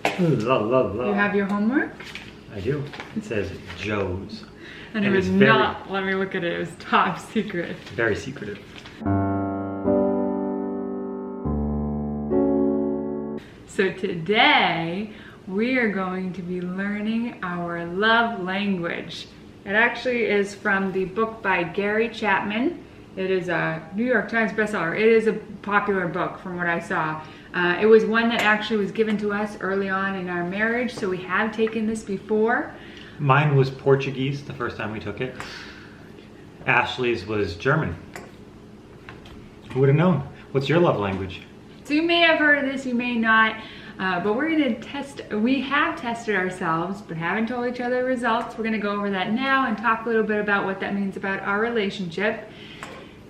La, la, la. You have your homework? I do. It says Joe's. And it was not, let me look at it, it was top secret. Very secretive. So today, we are going to be learning our love language. It actually is from the book by Gary Chapman. It is a New York Times bestseller. It is a popular book from what I saw. It was one that actually was given to us early on in our marriage, so we have taken this before. Mine was Portuguese the first time we took it. Ashley's was German. Who would have known? What's your love language? So you may have heard of this, you may not, but we're gonna test, we have tested ourselves, but haven't told each other the results. We're gonna go over that now and talk a little bit about what that means about our relationship.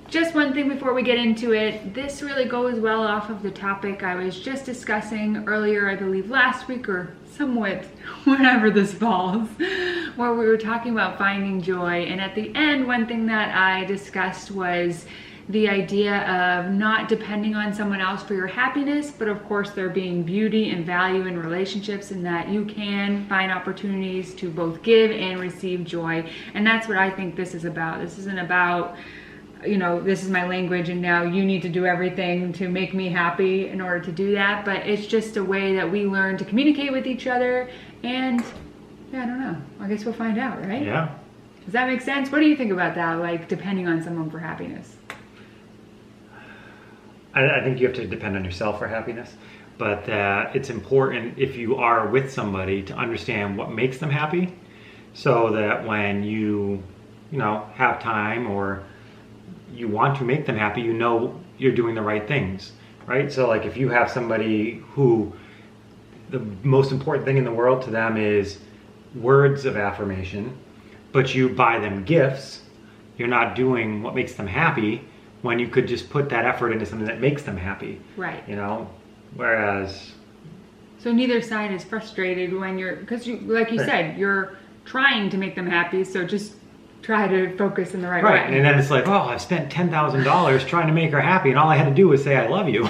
Just one thing before we get into it, this really goes well off of the topic I was just discussing earlier, I believe last week or somewhat, whenever this falls, where we were talking about finding joy. And at the end, one thing that I discussed was the idea of not depending on someone else for your happiness, but of course there being beauty and value in relationships, and that you can find opportunities to both give and receive joy. And that's what I think this is about. This isn't about, you know, this is my language and now you need to do everything to make me happy in order to do that, but it's just a way that we learn to communicate with each other. And yeah, I don't know, I guess we'll find out, right? Yeah. Does that make sense? What do you think about that, like depending on someone for happiness? I think you have to depend on yourself for happiness, but it's important if you are with somebody to understand what makes them happy, so that when you have time or you want to make them happy, you know you're doing the right things, right? So like if you have somebody who the most important thing in the world to them is words of affirmation, but you buy them gifts, you're not doing what makes them happy, when you could just put that effort into something that makes them happy. Right. You know, whereas. So neither side is frustrated when you're, because you, like you Right. said, you're trying to make them happy, so just try to focus in the right way. Right, and then it's like, oh, I've spent $10,000 trying to make her happy, and all I had to do was say I love you.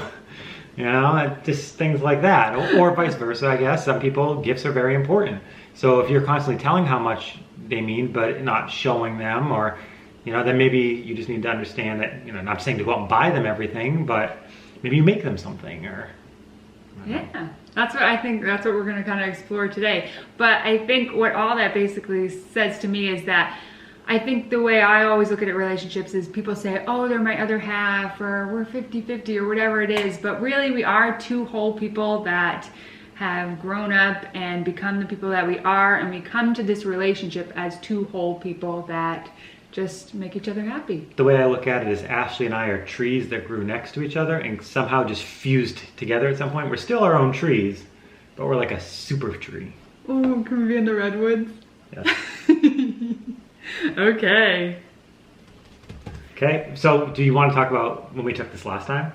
You know, just things like that. Or vice versa, I guess. Some people, gifts are very important. So if you're constantly telling how much they mean, but not showing them, or, you know, then maybe you just need to understand that, you know, not saying to go out and buy them everything, but maybe you make them something, or. Yeah, that's what I think, that's what we're going to kind of explore today. But I think what all that basically says to me is that I think the way I always look at it, relationships, is people say, oh, they're my other half, or we're 50-50, or whatever it is. But really, we are two whole people that have grown up and become the people that we are. And we come to this relationship as two whole people that just make each other happy. The way I look at it is Ashley and I are trees that grew next to each other and somehow just fused together at some point. We're still our own trees, but we're like a super tree. Oh, can we be in the redwoods? Yes. Okay. Okay, so do you want to talk about when we took this last time?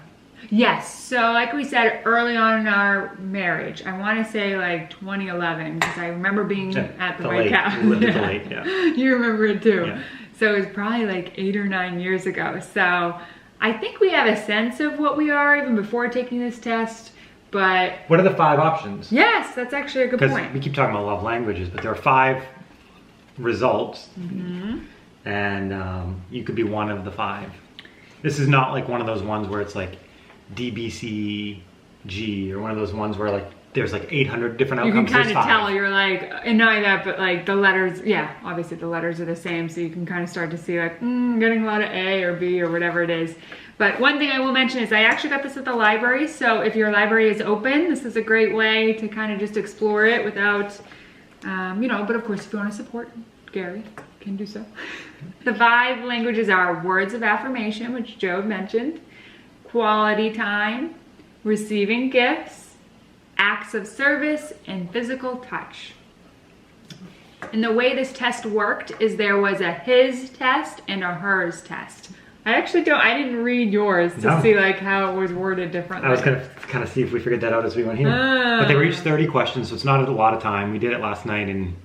Yes, so like we said early on in our marriage, I want to say like 2011, because I remember being at the White Cow. We lived at the lake, yeah. You remember it too. Yeah. So it was probably like 8 or 9 years ago. So I think we have a sense of what we are even before taking this test, but... What are the 5 options? Yes, that's actually a good point. Because we keep talking about love languages, but there are 5 results, and you could be one of the 5. This is not like one of those ones where it's like DBCG, or one of those ones where like there's like 800 different outcomes. You can kind There's of 5. tell, you're like, and not only that, but like the letters, yeah, obviously the letters are the same, so you can kind of start to see like, getting a lot of A or B or whatever it is. But one thing I will mention is I actually got this at the library, so if your library is open, this is a great way to kind of just explore it without, you know, but of course if you want to support Gary, you can do so. The 5 languages are words of affirmation, which Joe mentioned, quality time, receiving gifts, acts of service, and physical touch. And the way this test worked is there was a his test and a hers test. I didn't read yours to see like how it was worded differently. I was gonna kind of see if we figured that out as we went here. But they were each 30 questions, so it's not a lot of time. We did it last night and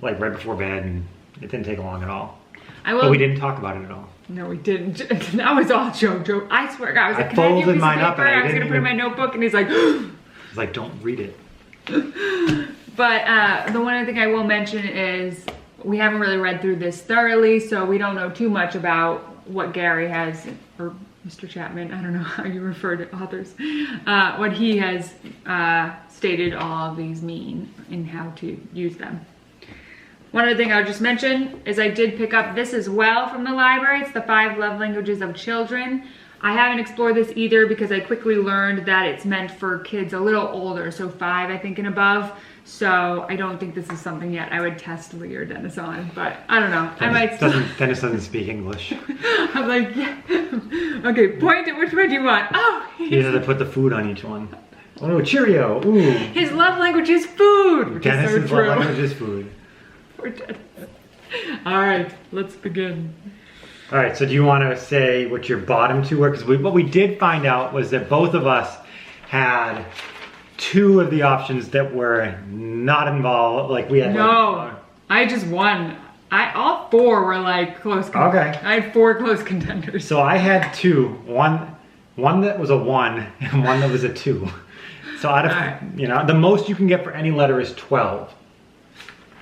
like right before bed, and it didn't take long at all. But we didn't talk about it at all. No, we didn't. That was all Joe. I swear, I was like, I folded mine up and I was gonna put it in my notebook, and he's like, It's like, don't read it. But the one other thing I will mention is we haven't really read through this thoroughly, so we don't know too much about what Gary has, or Mr. Chapman, I don't know how you refer to authors, what he has stated all of these mean and how to use them. One other thing I'll just mention is I did pick up this as well from the library. It's the 5 Love Languages of Children. I haven't explored this either because I quickly learned that it's meant for kids a little older, so 5 I think and above. So I don't think this is something yet I would test Lee or Dennis on, but I don't know. Dennis doesn't speak English. I'm like, yeah. Okay, point at which one do you want? Oh, You have to put the food on each one. Oh no, Cheerio. Ooh. His love language is food. Which Dennis's is so true. love language is food. Poor Dennis. All right, let's begin. All right, so do you want to say what your bottom 2 were? Because what we did find out was that both of us had 2 of the options that were not involved. Like we had. No, I just won. All 4 were like close. Okay. I had 4 close contenders. So I had 2. One that was a 1 and one that was a 2. So out of the most you can get for any letter is 12.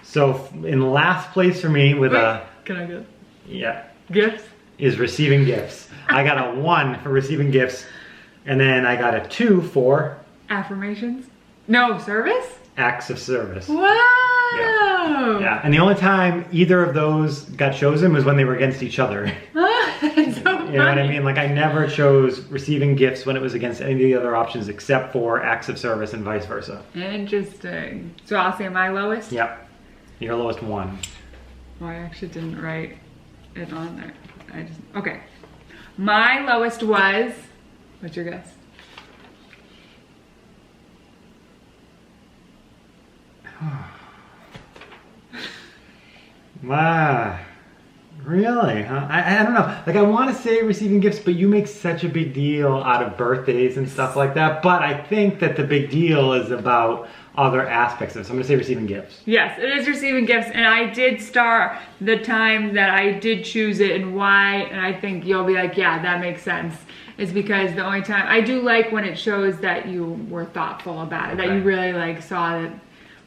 So in last place for me with Can I get? Yeah. Gifts? Is receiving gifts. I got a 1 for receiving gifts, and then I got a 2 for affirmations. No, service? Acts of service. Wow. Yeah, and the only time either of those got chosen was when they were against each other. That's so funny. You know what I mean? Like I never chose receiving gifts when it was against any of the other options except for acts of service and vice versa. Interesting. So I'll say my lowest? Yep. Your lowest 1. Oh, I actually didn't write it on there. Okay. My lowest was, what's your guess? Wow. Really? Huh? I don't know. Like I want to say receiving gifts, but you make such a big deal out of birthdays and stuff like that. But I think that the big deal is about other aspects of it. So I'm going to say receiving gifts. Yes, it is receiving gifts. And I did star the time that I did choose it and why. And I think you'll be like, yeah, that makes sense. Is because the only time, I do like when it shows that you were thoughtful about it. That you really like saw that.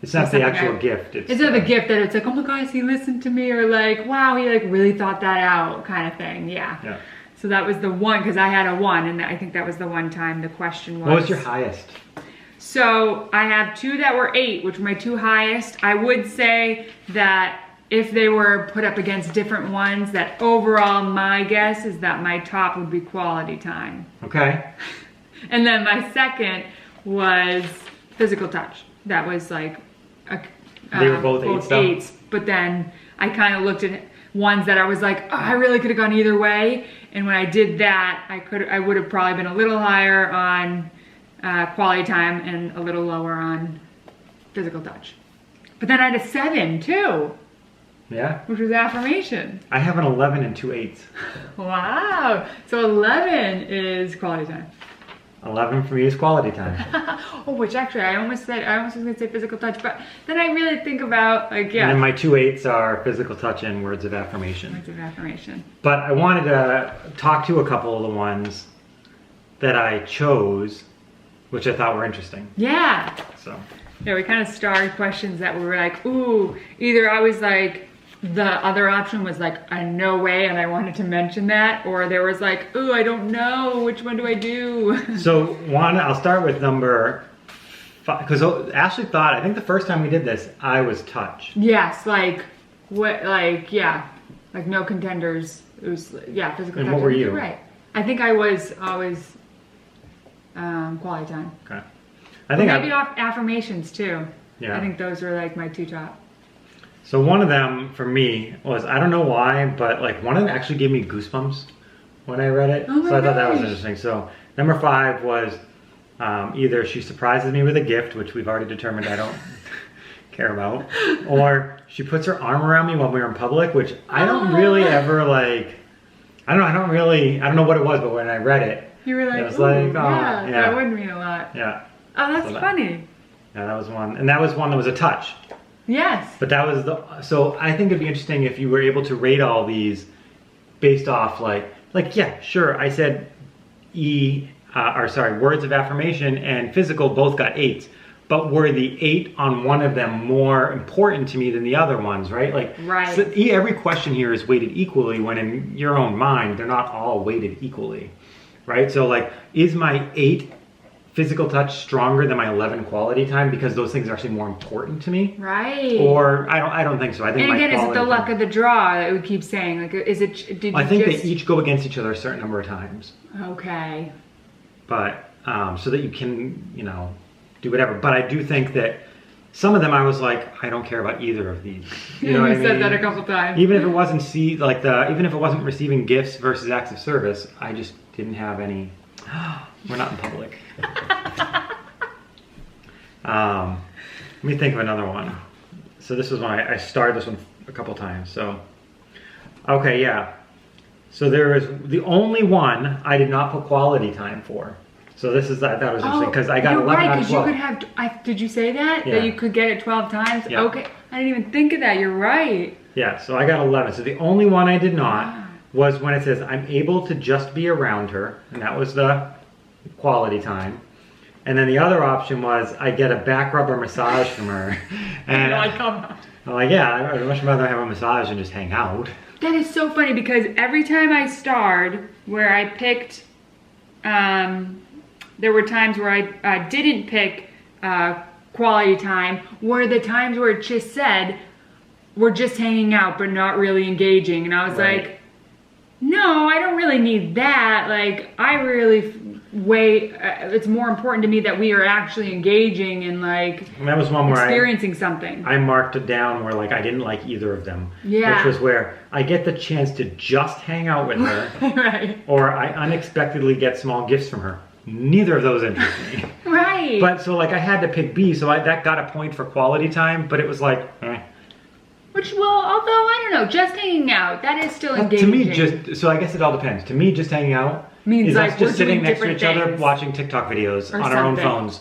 It's not the actual gift. It's not the gift that it's like, oh my gosh, he listened to me, or like, wow, he like really thought that out, kind of thing. Yeah. So that was the one, because I had a 1, and I think that was the one time the question was. What was your highest? So I have 2 that were 8, which were my 2 highest. I would say that if they were put up against different ones, that overall my guess is that my top would be quality time. Okay. And then my second was physical touch. That was like they were both 8s, but then I kind of looked at ones that I was like, oh, I really could have gone either way. And when I did that, I would have probably been a little higher on quality time and a little lower on physical touch. But then I had a 7 too. Yeah. Which was affirmation. I have an 11 and 2 8s. Wow. So 11 is quality time. 11 for me is quality time. Oh, which actually I almost was gonna say physical touch, but then I really think about like, yeah. And then my 2 8s are physical touch and words of affirmation. Words of affirmation. But I wanted to talk to a couple of the ones that I chose, which I thought were interesting. Yeah. So. Yeah, we kind of starred questions that we were like, ooh, either I was like, the other option was like a no way and I wanted to mention that, or there was like, ooh, I don't know, which one do I do? So I'll start with number 5, because Ashley thought, I think the first time we did this, I was touch. Yes, like, what, like, yeah, like no contenders. It was, yeah, physical touch. And what were you? Right. I think I was always quality time. Okay. I think maybe affirmations too. Yeah. I think those were like my 2 top. So one of them for me was, I don't know why, but like one of them actually gave me goosebumps when I read it. Oh my so I thought that was gosh. interesting. So number 5 was either she surprises me with a gift, which we've already determined I don't care about, or she puts her arm around me when we're in public, which I don't really ever like, I don't know what it was, but when I read it, You were like, it was ooh, like, yeah, that would mean a lot. Yeah. Oh, that's funny. Yeah, that was one. And that was one that was a touch. Yes. But that was so I think it'd be interesting if you were able to rate all these based off like yeah, sure, I said words of affirmation and physical both got 8s. but were the 8 on one of them more important to me than the other ones, right? Like, right. So every question here is weighted equally, when in your own mind, they're not all weighted equally, right? So like, is my 8 physical touch stronger than my 11 quality time because those things are actually more important to me? Right. Or I don't think so. I think. And again, is it the luck time, of the draw that we keep saying? Like, is it? Did I you think just... they each go against each other a certain number of times. Okay. But so that you can, do whatever. But I do think that some of them I was like, I don't care about either of these. You know what I mean? said that a couple times. Even if it wasn't even if it wasn't receiving gifts versus acts of service, I just didn't have any. We're not in public. Let me think of another one. So this was when I started this one a couple times. So, okay, yeah. So there is the only one I did not put quality time for. So this is that was interesting because I got 11 out of 12. You could have. Did you say that? Yeah. That you could get it 12 times? Yeah. Okay, I didn't even think of that. You're right. Yeah. So I got 11. So the only one I did not was when it says I'm able to just be around her, and that was the quality time. And then the other option was I get a back rub or massage from her. And I'm like, yeah, I'd much rather have a massage than just hang out. That is so funny because every time I starred where I picked, there were times where I didn't pick quality time, were the times where it just said, we're just hanging out but not really engaging. And I was like, no, I don't really need that. Like, I really it's more important to me that we are actually engaging and like and that was one where experiencing something. I marked it down where like I didn't like either of them. Yeah. Which was where I get the chance to just hang out with her. Right. Or I unexpectedly get small gifts from her. Neither of those interest me. Right. But so like I had to pick B, so that got a point for quality time, but it was like, Which, well, although, I don't know, just hanging out, that is still engaging. To me, so I guess it all depends. To me, just hanging out means is like us just sitting next to each other things. watching TikTok videos Or on our own something. phones.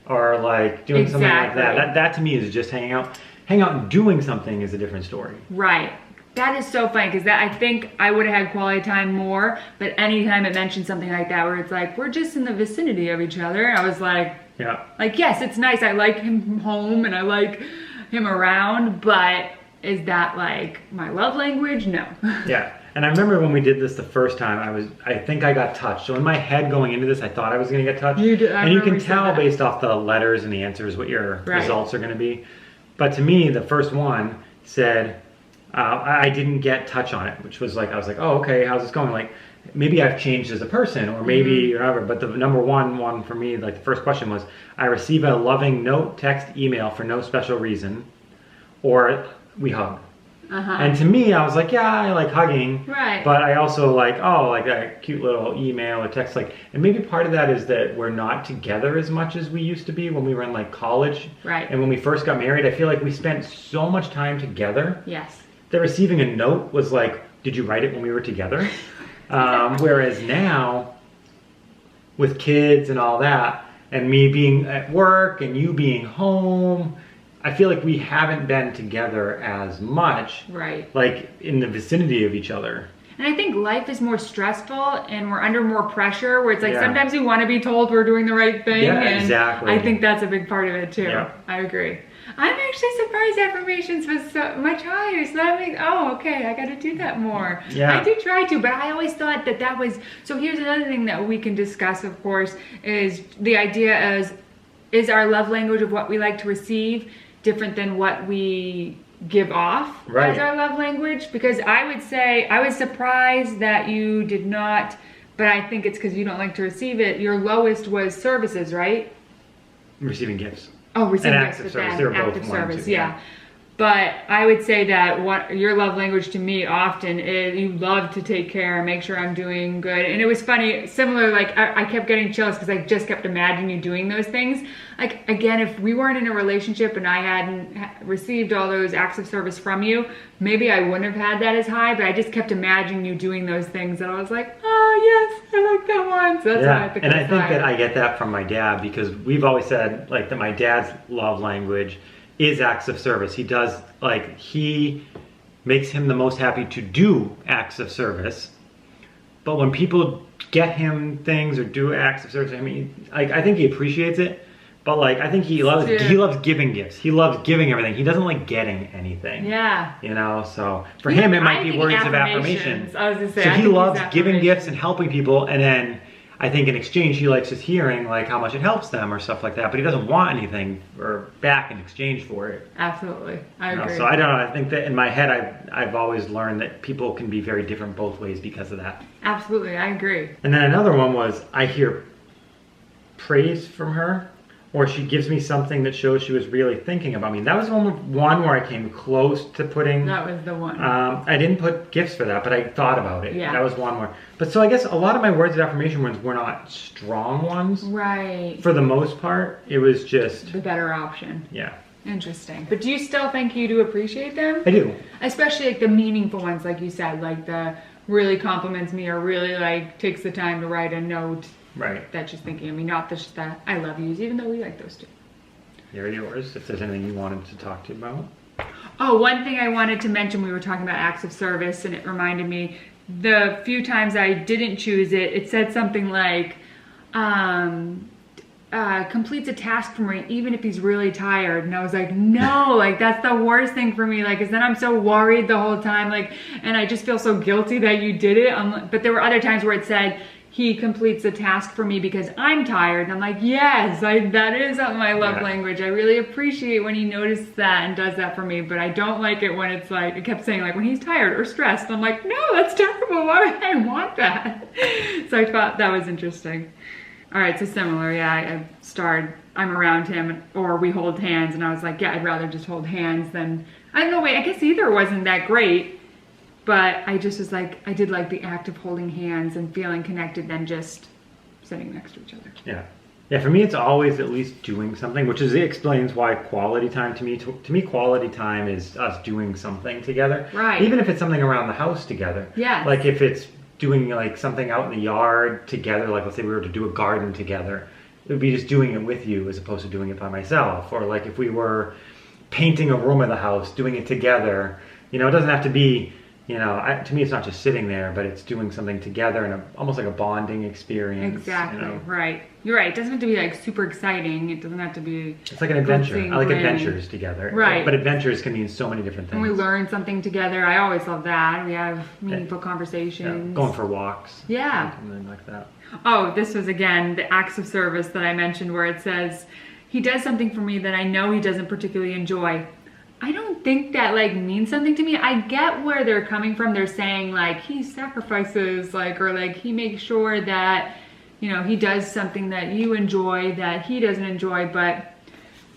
Or like doing something like that. Exactly. That to me is just hanging out. Hanging out and doing something is a different story. Right. That is so funny because I think I would have had quality time more, but anytime it mentioned something like that where it's like, we're just in the vicinity of each other, I was like, yes, it's nice. I like him home and I like him around, but is that like my love language? No. Yeah. And I remember when we did this the first time, I think I got touched. So in my head going into this, I thought I was going to get touched. You did, and you can tell based off the letters and the answers what your results are going to be. But to me, the first one said, I didn't get touch on it, which was like, I was like, oh, okay, how's this going? Like, maybe I've changed as a person or maybe whatever. But the number one for me, like the first question was, I receive a loving note, text, email for no special reason, or we hug. And to me, I was like, yeah, I like hugging. Right. But I also like, like a cute little email or text. Like, and maybe part of that is that we're not together as much as we used to be when we were in like college. Right. And when we first got married, I feel like we spent so much time together. Yes. That receiving a note was like, did you write it when we were together? Whereas now, with kids and all that, and me being at work and you being home, I feel like we haven't been together as much, like in the vicinity of each other. And I think life is more stressful and we're under more pressure where it's like sometimes we want to be told we're doing the right thing. Yeah, and exactly. I think that's a big part of it too. Yeah. I agree. I'm actually surprised affirmations was so much higher. So that makes, okay, I got to do that more. Yeah. I do try to, but I always thought that was, so here's another thing that we can discuss, of course, is the idea is our love language of what we like to receive different than what we give off as our love language? Because I would say, I was surprised that you did not, but I think it's because you don't like to receive it. Your lowest was services, right? Receiving gifts. Oh, receiving and gifts, active service. They were both active one, service, too, yeah. But I would say that what your love language to me often is you love to take care and make sure I'm doing good. And it was funny, similar, like I kept getting chills because I just kept imagining you doing those things. Like, again, if we weren't in a relationship and I hadn't received all those acts of service from you, maybe I wouldn't have had that as high, but I just kept imagining you doing those things and I was like, oh yes, I like that one. So that's why I picked and I think higher. that I get that from my dad because we've always said like that my dad's love language is acts of service. He does, like, he makes him the most happy to do acts of service. But when people get him things or do acts of service, I mean, I think he appreciates it, But like, I think he loves giving gifts. He loves giving everything. He doesn't like getting anything. Yeah. You know, so for him, it might be words of affirmation. I was gonna say, so he loves giving gifts and helping people, and then I think in exchange he likes just hearing like how much it helps them or stuff like that. But he doesn't want anything or back in exchange for it. Absolutely, I agree. So I don't know. I think that in my head, I've always learned that people can be very different both ways because of that. Absolutely, I agree. And then another one was I hear praise from her, or she gives me something that shows she was really thinking about me. That was one where I came close to putting. That was the one. I didn't put gifts for that, but I thought about it. Yeah. That was one more. But so I guess a lot of my words of affirmation ones were not strong ones. Right. For the most part, it was just the better option. Yeah. Interesting. But do you still think you do appreciate them? I do. Especially like the meaningful ones, like you said, like the really compliments me or really like takes the time to write a note. Right. That she's thinking of me, not just that I love yous, even though we like those too. Here are yours, if there's anything you wanted to talk to about. Oh, one thing I wanted to mention, we were talking about acts of service, and it reminded me, the few times I didn't choose it, it said something like, completes a task for me, even if he's really tired. And I was like, no, like that's the worst thing for me. Like, cause then I'm so worried the whole time. Like, and I just feel so guilty that you did it. But there were other times where it said, he completes a task for me because I'm tired. And I'm like, yes, that is my love language. I really appreciate when he notices that and does that for me. But I don't like it when it's like, it kept saying like when he's tired or stressed. I'm like, no, that's terrible. Why would I want that? So I thought that was interesting. All right, so similar, yeah, I'm around him or we hold hands and I was like, yeah, I'd rather just hold hands than, I don't know, wait, I guess either wasn't that great. But I just was like, I did like the act of holding hands and feeling connected than just sitting next to each other. Yeah. Yeah, for me, it's always at least doing something, which explains why quality time to me, quality time is us doing something together. Right. Even if it's something around the house together. Yeah. Like if it's doing like something out in the yard together, like let's say we were to do a garden together, it would be just doing it with you as opposed to doing it by myself. Or like if we were painting a room of the house, doing it together, it doesn't have to be, to me it's not just sitting there, but it's doing something together and almost like a bonding experience. Exactly, right. You're right. It doesn't have to be like super exciting. It doesn't have to be... It's like an adventure. I like adventures together. Right. But adventures can mean so many different things. And we learn something together. I always love that. We have meaningful conversations. Yeah. Going for walks. Yeah. Something like that. Oh, this was again the acts of service that I mentioned where it says, he does something for me that I know he doesn't particularly enjoy. I don't think that like means something to me. I get where they're coming from. They're saying like he sacrifices or like he makes sure that, he does something that you enjoy that he doesn't enjoy, but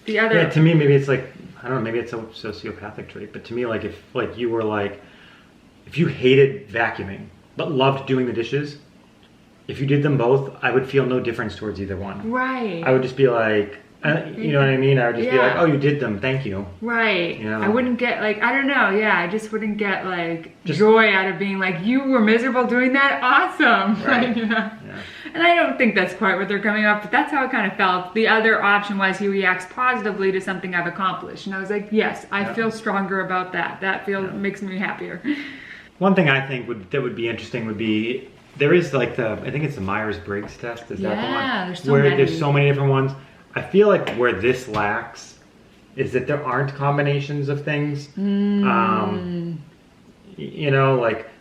the other... Yeah, to me, maybe it's like, I don't know, maybe it's a sociopathic trait, but to me, like if like you were like, if you hated vacuuming, but loved doing the dishes, if you did them both, I would feel no difference towards either one. Right. I would just be like, you know what I mean? I would just be like, oh, you did them, thank you. Right. I wouldn't get like, I don't know, I just wouldn't get like joy out of being like, you were miserable doing that? Awesome. Right. Yeah. And I don't think that's quite what they're coming up, but that's how it kind of felt. The other option was he reacts positively to something I've accomplished. And I was like, yes, I feel stronger about that. That makes me happier. One thing I think that would be interesting would be, there is like I think it's the Myers-Briggs test, is that the one? There's so many. There's so many different ones. I feel like where this lacks is that there aren't combinations of things. Like,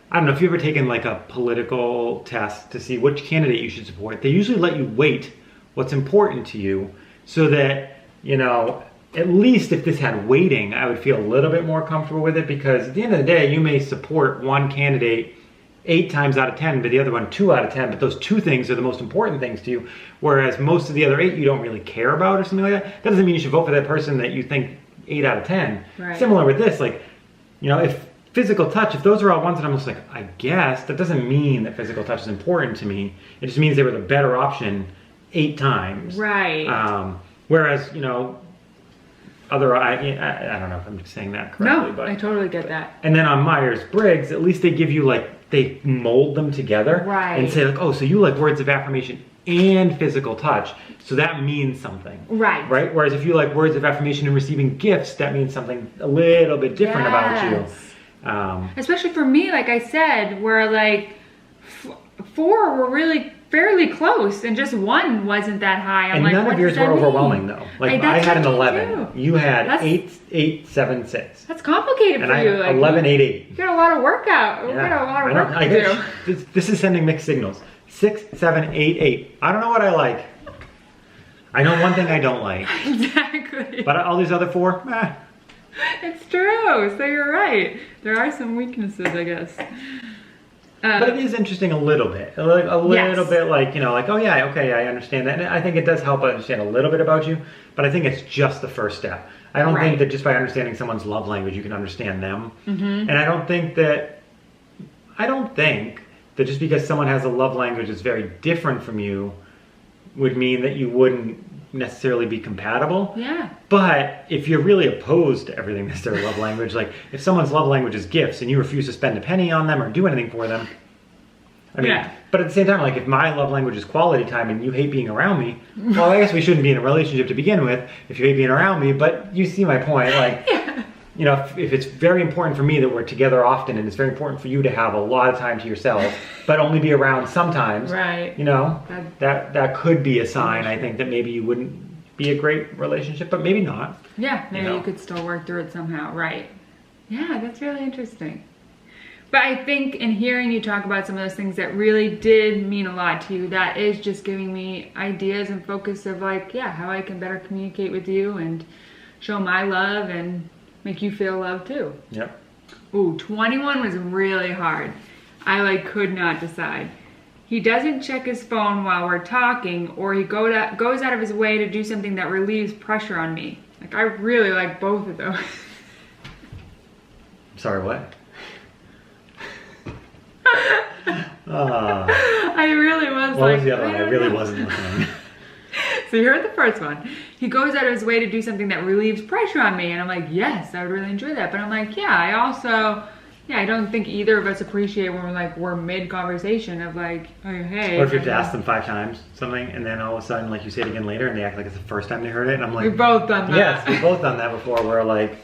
I don't know if you've ever taken like a political test to see which candidate you should support. They usually let you weight what's important to you so that, at least if this had weighting, I would feel a little bit more comfortable with it, because at the end of the day, you may support one candidate 8 times out of 10, but the other one 2 out of 10, but those 2 things are the most important things to you, whereas most of the other 8 you don't really care about or something like that. That doesn't mean you should vote for that person that you think 8 out of 10. Right. Similar with this, like, if physical touch, if those are all ones that I'm just like, I guess, that doesn't mean that physical touch is important to me. It just means they were the better option 8 times. Right. Whereas, I don't know if I'm saying that correctly. No, but I totally get that. And then on Myers-Briggs, at least they give you they mold them together. Right. And say like, oh, so you like words of affirmation and physical touch, so that means something. Right. Right? Whereas if you like words of affirmation and receiving gifts, that means something a little bit different about you. Especially for me, like I said, where like 4 were really fairly close, and just one wasn't that high. I'm And like, none what of yours does that were mean? overwhelming though. Like I that's had an what 11. too. You had That's- 8, 7, 6. That's complicated And for I you. had Like, 11, 8, 8. you got a lot of workout. We got a lot of work to do. This is sending mixed signals. 6, 7, 8, 8. I don't know what I like. I know one thing I don't like. Exactly. But all these other 4, It's true. So you're right. There are some weaknesses, I guess. But it is interesting a little bit. A little bit like, you know, like, oh yeah, okay, I understand that. And I think it does help understand a little bit about you, but I think it's just the first step. I don't think that just by understanding someone's love language, you can understand them. And I don't think that just because someone has a love language that's very different from you would mean that you wouldn't necessarily be compatible. Yeah. But if you're really opposed to everything that's their love language, like if someone's love language is gifts and you refuse to spend a penny on them or do anything for them, I mean, but at the same time, like if my love language is quality time and you hate being around me, well, I guess we shouldn't be in a relationship to begin with if you hate being around me, but you see my point. Like, you know, if it's very important for me that we're together often and it's very important for you to have a lot of time to yourself, but only be around sometimes, right? You know, that could be a sign, I think, that maybe you wouldn't be a great relationship, but maybe not. Yeah, maybe you could still work through it somehow, right? Yeah, that's really interesting. But I think in hearing you talk about some of those things that really did mean a lot to you, that is just giving me ideas and focus of like, yeah, how I can better communicate with you and show my love and make you feel loved too. Yep. Ooh, 21 was really hard. I like could not decide. He doesn't check his phone while we're talking, or he goes out of his way to do something that relieves pressure on me. Like I really like both of those. Sorry, what? I really was what was the other one? I really wasn't listening. So you heard the first one. He goes out of his way to do something that relieves pressure on me. And I'm like, yes, I would really enjoy that. But I'm like, I don't think either of us appreciate when we're mid-conversation of like, oh, hey. Or if you have to ask them 5 times something and then all of a sudden like you say it again later and they act like it's the first time they heard it. And I'm like. We've both done that. Yes, we've both done that before where like,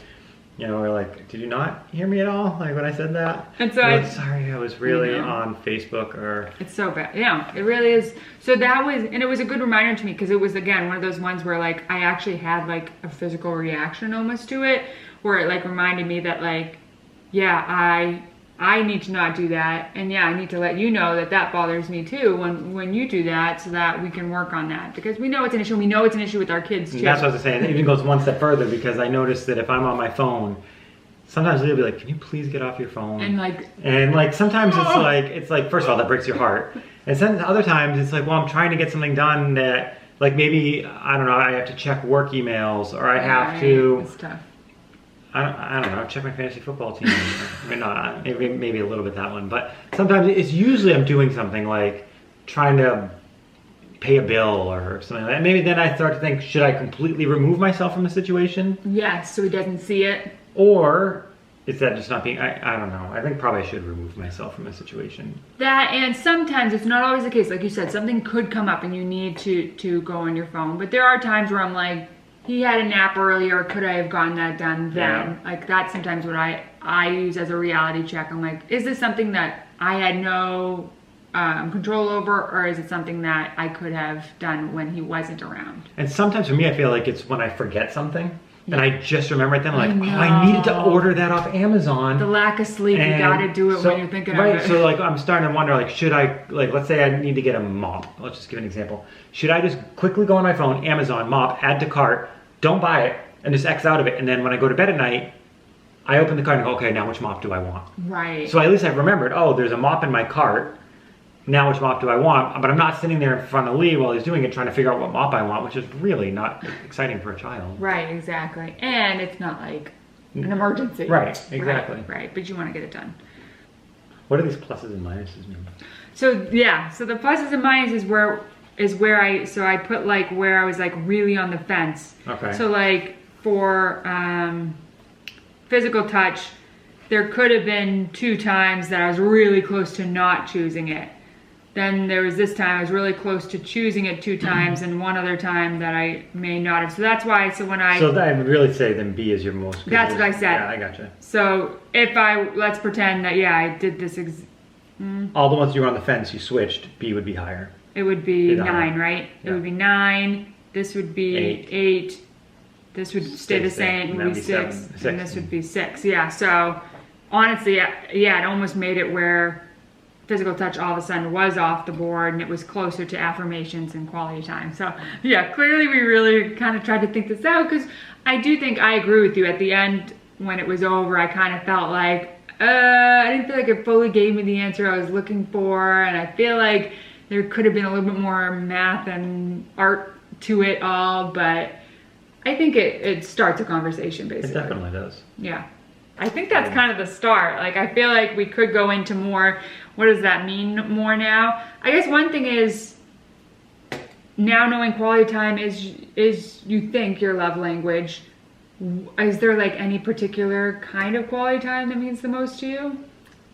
you know, we're like, did you not hear me at all? Like when I said that? And so sorry, I was really on Facebook or... It's so bad. Yeah, it really is. So that was, and it was a good reminder to me because it was, again, one of those ones where like I actually had like a physical reaction almost to it where it like reminded me that like, yeah, I need to not do that. And yeah, I need to let you know that that bothers me too when you do that so that we can work on that. Because we know it's an issue. We know it's an issue with our kids too. And that's what I was saying. It even goes one step further because I noticed that if I'm on my phone, sometimes they'll be like, can you please get off your phone? And like sometimes it's like, first of all, that breaks your heart. And then other times it's like, well, I'm trying to get something done that like maybe, I don't know, I have to check work emails or I have to... It's tough. I don't know, check my fantasy football team. I mean, not, maybe a little bit that one, but sometimes it's usually I'm doing something like trying to pay a bill or something like that. Maybe then I start to think, should I completely remove myself from the situation? Yes, so he doesn't see it. Or is that just not being, I don't know. I think probably I should remove myself from a situation. That, and sometimes it's not always the case. Like you said, something could come up and you need to go on your phone. But there are times where I'm like, he had a nap earlier, could I have gotten that done then? Yeah. Like that's sometimes what I use as a reality check. I'm like, is this something that I had no control over, or is it something that I could have done when he wasn't around? And sometimes for me, I feel like it's when I forget something. And I just remember it then, like, oh, I needed to order that off Amazon. The lack of sleep, you gotta do it when you're thinking of it. Right, so like I'm starting to wonder, like, should I, like, let's say I need to get a mop. Let's just give an example. Should I just quickly go on my phone, Amazon, mop, add to cart, don't buy it, and just X out of it. And then when I go to bed at night, I open the cart and go, okay, now which mop do I want? Right. So at least I've remembered, oh, there's a mop in my cart. Now which mop do I want? But I'm not sitting there in front of Lee while he's doing it trying to figure out what mop I want, which is really not exciting for a child. Right, exactly. And it's not like an emergency. Right, exactly. Right, but you want to get it done. What do these pluses and minuses mean? So yeah, so the pluses and minuses I put like where I was like really on the fence. Okay. So like for physical touch, there could have been 2 times that I was really close to not choosing it. Then there was this time I was really close to choosing it 2 times, and one other time that I may not have. So that's why, so I would really say then B is your most. That's what I said. Yeah, I gotcha. So if let's pretend that, yeah, I did this. All the ones you were on the fence, you switched, B would be higher. it would be 800. 9, right? It Yeah. would be 9. This would be 8. This would stay the same. It would be 6. And this would be 6. Yeah. So honestly, yeah, it almost made it where physical touch all of a sudden was off the board and it was closer to affirmations and quality time. So yeah, clearly we really kind of tried to think this out, because I do think I agree with you. At the end, when it was over, I kind of felt like, I didn't feel like it fully gave me the answer I was looking for. And I feel like there could have been a little bit more math and art to it all, but I think it starts a conversation, basically. It definitely does. Yeah. I think that's kind of the start. Like, I feel like we could go into more, what does that mean more now? I guess one thing is, now knowing quality time is you think your love language. Is there like any particular kind of quality time that means the most to you?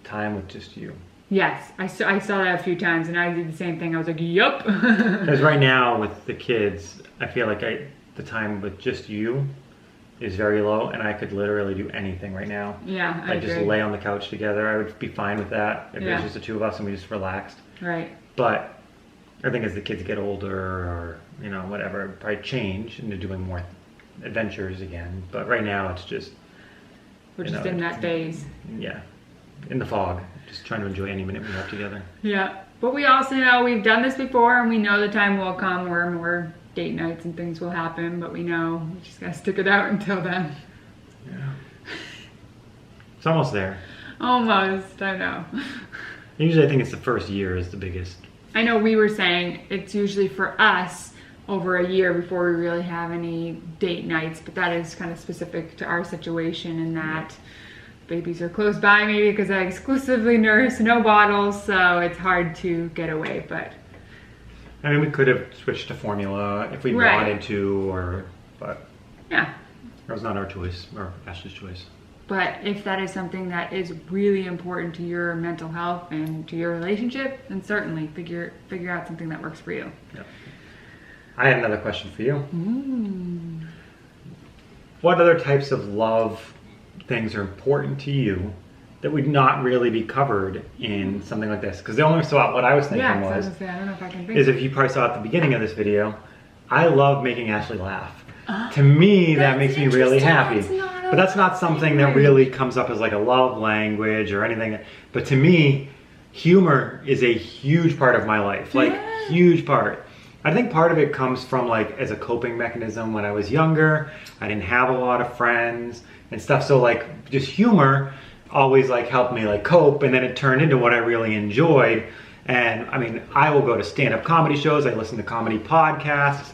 Time with just you. Yes, I saw that a few times, and I did the same thing. I was like, yup. Because right now with the kids, I feel like the time with just you is very low, and I could literally do anything right now. Yeah, I just agree. lay on the couch together. I would be fine with that if it Yeah. was just the two of us and we just relaxed. Right. But I think as the kids get older, or whatever, it'd probably change into doing more adventures again. But right now it's just We're just in that phase. yeah, in the fog, just trying to enjoy any minute we have together. Yeah. But we also know we've done this before, and we know the time will come where more date nights and things will happen, but we know we just gotta stick it out until then. Yeah, it's almost there. Almost, I know. Usually I think it's the first year is the biggest. I know we were saying it's usually for us over a year before we really have any date nights, but that is kind of specific to our situation in that babies are close by, maybe because I exclusively nurse, no bottles, so it's hard to get away. But I mean, we could have switched to formula if we wanted to, but yeah, that was not our choice, or Ashley's choice. But if that is something that is really important to your mental health and to your relationship, then certainly figure out something that works for you. Yeah. I have another question for you. What other types of love things are important to you that would not really be covered in something like this? Because the only thought, what I was thinking I was, I don't know if I can think. is if you probably saw at the beginning of this video, I love making Ashley laugh. To me, that makes me really happy. But that's not something that really comes up as like a love language or anything. But to me, humor is a huge part of my life, like huge part. I think part of it comes from like as a coping mechanism when I was younger. I didn't have a lot of friends and stuff, so like just humor always like helped me like cope, and then it turned into what I really enjoyed. And I mean, I will go to stand-up comedy shows, I listen to comedy podcasts.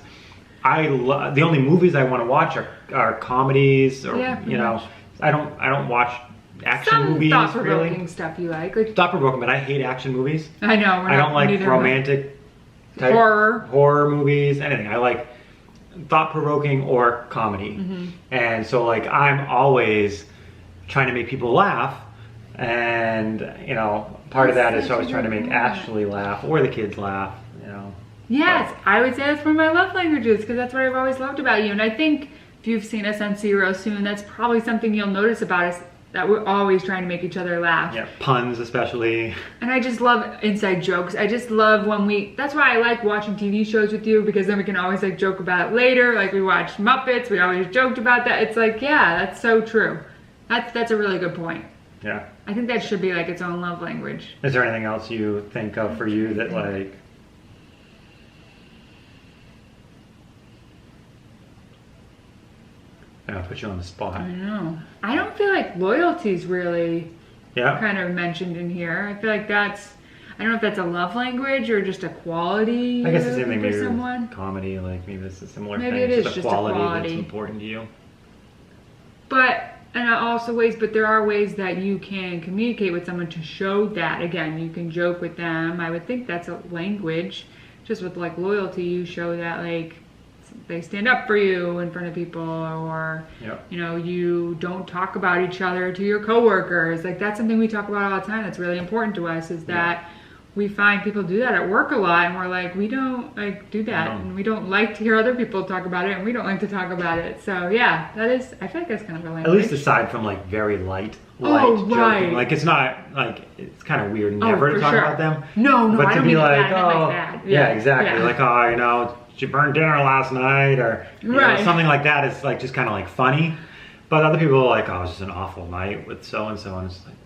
The only movies I want to watch are comedies, or I don't watch action movies really. Thought-provoking stuff you like Thought-provoking, but I hate action movies. I know. I don't like romantic type horror movies, anything. I like thought-provoking or comedy. And so like I'm always trying to make people laugh, and part of that is always trying to make Ashley laugh or the kids laugh. Yes, I would say that's one of my love languages, because that's what I've always loved about you. And I think if you've seen us on Zero soon, that's probably something you'll notice about us, that we're always trying to make each other laugh. Yeah, puns especially. And I just love inside jokes. I just love when that's why I like watching TV shows with you, because then we can always like joke about it later. Like we watched Muppets, we always joked about that. It's like, yeah, that's so true. That's a really good point. Yeah. I think that should be like its own love language. Is there anything else you think of for you that like... I'll put you on the spot. I know. I don't feel like loyalty's really Yeah. kind of mentioned in here. I feel like that's, I don't know if that's a love language or just a quality. I guess the same thing maybe someone. with comedy, like maybe it's a similar Maybe thing. it is just a just a quality quality. that's important to you. But, and also ways, but there are ways that you can communicate with someone to show that. Again, you can joke with them. I would think that's a language. Just with like loyalty, you show that like they stand up for you in front of people, or Yep. You don't talk about each other to your coworkers. Like that's something we talk about all the time. That's really important to us, is that we find people do that at work a lot, and we're like, we don't like do that, and we don't like to hear other people talk about it, and we don't like to talk about it. So yeah, that is, I feel like that's kind of a language. At least aside from like very light right. joking, like it's not like, it's kind of weird never to talk about them. No, but I to don't be mean like, that. I meant like that. Yeah, exactly. Like, oh, you know, she burned dinner last night, or you know, something like that is like just kind of like funny. But other people are like, oh, it was just an awful night with so and so, and it's like,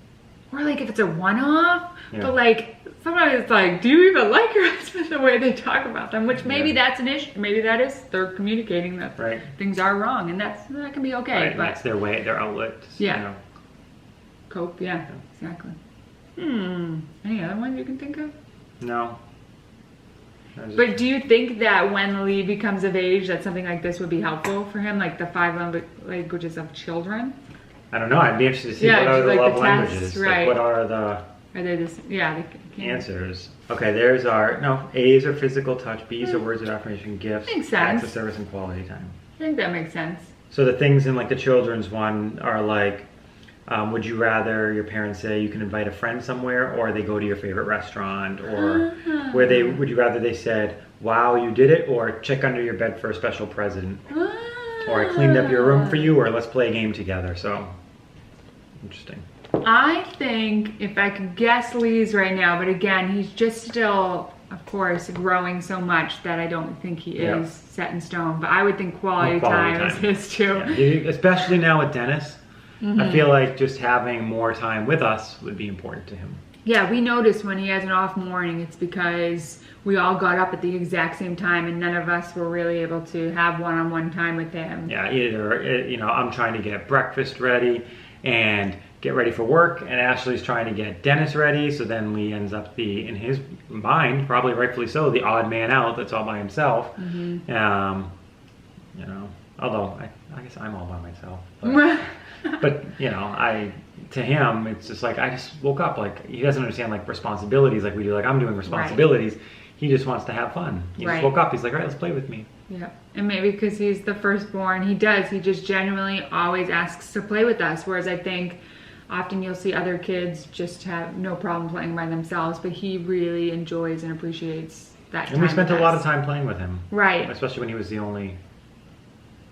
or like if it's a one-off, but like sometimes it's like, do you even like your husband the way they talk about them? Which maybe that's an issue. Maybe that is, they're communicating that things are wrong, and that can be okay. But that's their way, their outlet. Yeah. You know. Cope. Yeah. Exactly. Any other ones you can think of? No. But do you think that when Lee becomes of age, that something like this would be helpful for him, like the 5 languages of children? I don't know. I'd be interested to see what are the like love the languages. tests, Like what are the Are they this? Yeah. answers? Okay, there's our A's are physical touch, B's are words of affirmation, gifts, Makes sense. acts of service, and quality time. I think that makes sense. So the things in like the children's one are like, would you rather your parents say you can invite a friend somewhere, or they go to your favorite restaurant, or would you rather they said, wow, you did it, or check under your bed for a special present, or I cleaned up your room for you, or let's play a game together. So interesting. I think if I could guess Lee's right now, but again, he's just still, of course, growing so much that I don't think he is set in stone. But I would think quality time is his too. Yeah. Especially now with Dennis. I feel like just having more time with us would be important to him. Yeah, we noticed when he has an off morning, it's because we all got up at the exact same time and none of us were really able to have one-on-one time with him. Yeah, either, I'm trying to get breakfast ready and get ready for work, and Ashley's trying to get Dennis ready, so then Lee ends up in his mind, probably rightfully so, the odd man out that's all by himself. Although I guess I'm all by myself. But to him, it's just like, I just woke up, like, he doesn't understand like responsibilities like we do, like I'm doing responsibilities. Right. He just wants to have fun. He just woke up, he's like, all right, let's play with me. Yeah, and maybe because he's the firstborn, he just genuinely always asks to play with us, whereas I think often you'll see other kids just have no problem playing by themselves, but he really enjoys and appreciates that time. And we spent a lot of time playing with him. Right. Especially when he was the only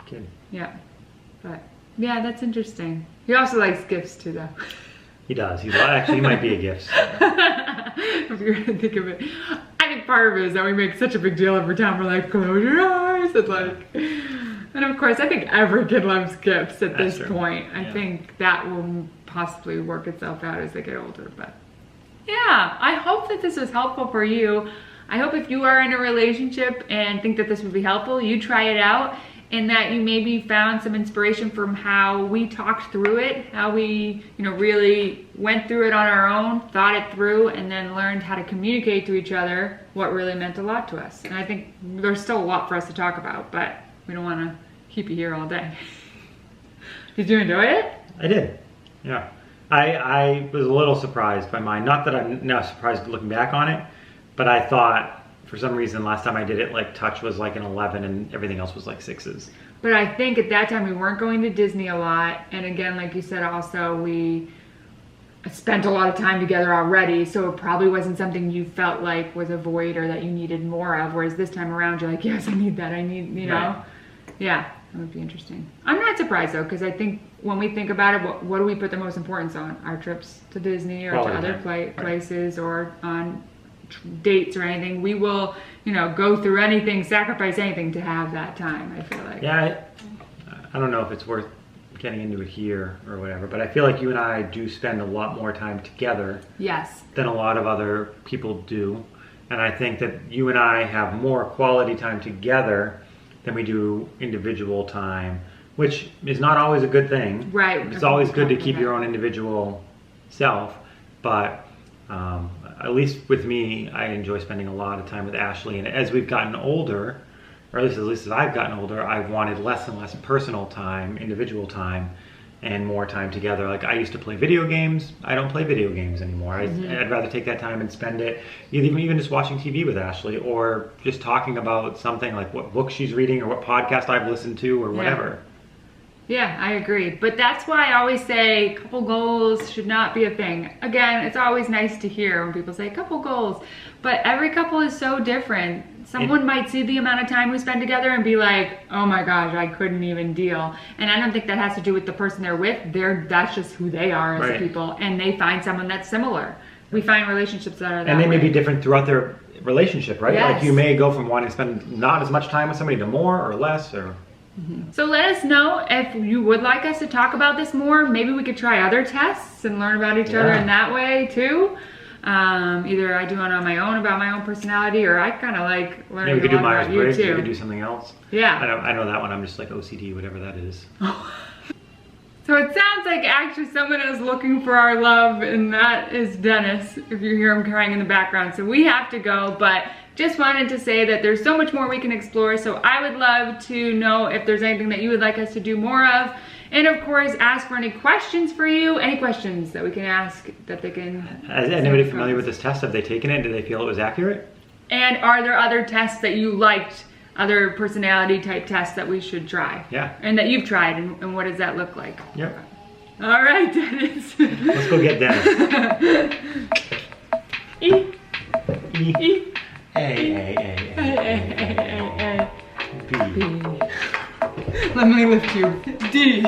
kid. Yeah, but yeah, that's interesting. He also likes gifts too, though. He does. He might be a gift. If you're gonna think of it, I think part of it is that we make such a big deal every time we're like, close your eyes, and of course, I think every kid loves gifts at this point. I think that will possibly work itself out as they get older. But yeah, I hope that this was helpful for you. I hope if you are in a relationship and think that this would be helpful, you try it out, and that you maybe found some inspiration from how we talked through it, how we, really went through it on our own, thought it through, and then learned how to communicate to each other what really meant a lot to us. And I think there's still a lot for us to talk about, but we don't want to keep you here all day. Did you enjoy it? I did, yeah. I was a little surprised by mine. Not that I'm now surprised looking back on it, but I thought, for some reason, last time I did it, like touch was like an 11 and everything else was like 6s. But I think at that time we weren't going to Disney a lot. And again, like you said, also we spent a lot of time together already. So it probably wasn't something you felt like was a void or that you needed more of. Whereas this time around, you're like, yes, I need that. I need, know. Right. Yeah, that would be interesting. I'm not surprised though, because I think when we think about it, what do we put the most importance on? Our trips to Disney or to other places or on dates or anything. We will, go through anything, sacrifice anything to have that time, I feel like. Yeah, I don't know if it's worth getting into it here or whatever, but I feel like you and I do spend a lot more time together than a lot of other people do. And I think that you and I have more quality time together than we do individual time, which is not always a good thing. Right. It's always good to keep your own individual self, but at least with me, I enjoy spending a lot of time with Ashley. And as we've gotten older, or at least as I've gotten older, I've wanted less and less personal time, individual time, and more time together. Like I used to play video games. I don't play video games anymore. I'd rather take that time and spend it even just watching TV with Ashley, or just talking about something like what book she's reading or what podcast I've listened to or whatever. Yeah, I agree. But that's why I always say couple goals should not be a thing. Again, it's always nice to hear when people say couple goals, but every couple is so different. Someone might see the amount of time we spend together and be like, oh my gosh, I couldn't even deal. And I don't think that has to do with the person they're with. That's just who they are as people. And they find someone that's similar. We find relationships that are that And they may way. be different throughout their relationship, right? Yes. Like you may go from wanting to spend not as much time with somebody to more or less or... So let us know if you would like us to talk about this more. Maybe we could try other tests and learn about each other in that way too. Either I do one on my own about my own personality, or I kind of like learning we could do a lot about you Myers-Briggs, too. we could do something else. Yeah. I know that one, I'm just like OCD, whatever that is. So it sounds like actually someone is looking for our love, and that is Dennis, if you hear him crying in the background. So we have to go, but just wanted to say that there's so much more we can explore. So I would love to know if there's anything that you would like us to do more of. And of course, ask for any questions for you, any questions that we can ask that they can... Is anybody familiar with this test? Have they taken it? Did they feel it was accurate? And are there other tests that you liked, other personality type tests that we should try? Yeah. And that you've tried, and what does that look like? Yep. All right, Dennis. Let's go get Dennis. E. E. E. A. A. B. Let me lift you. D.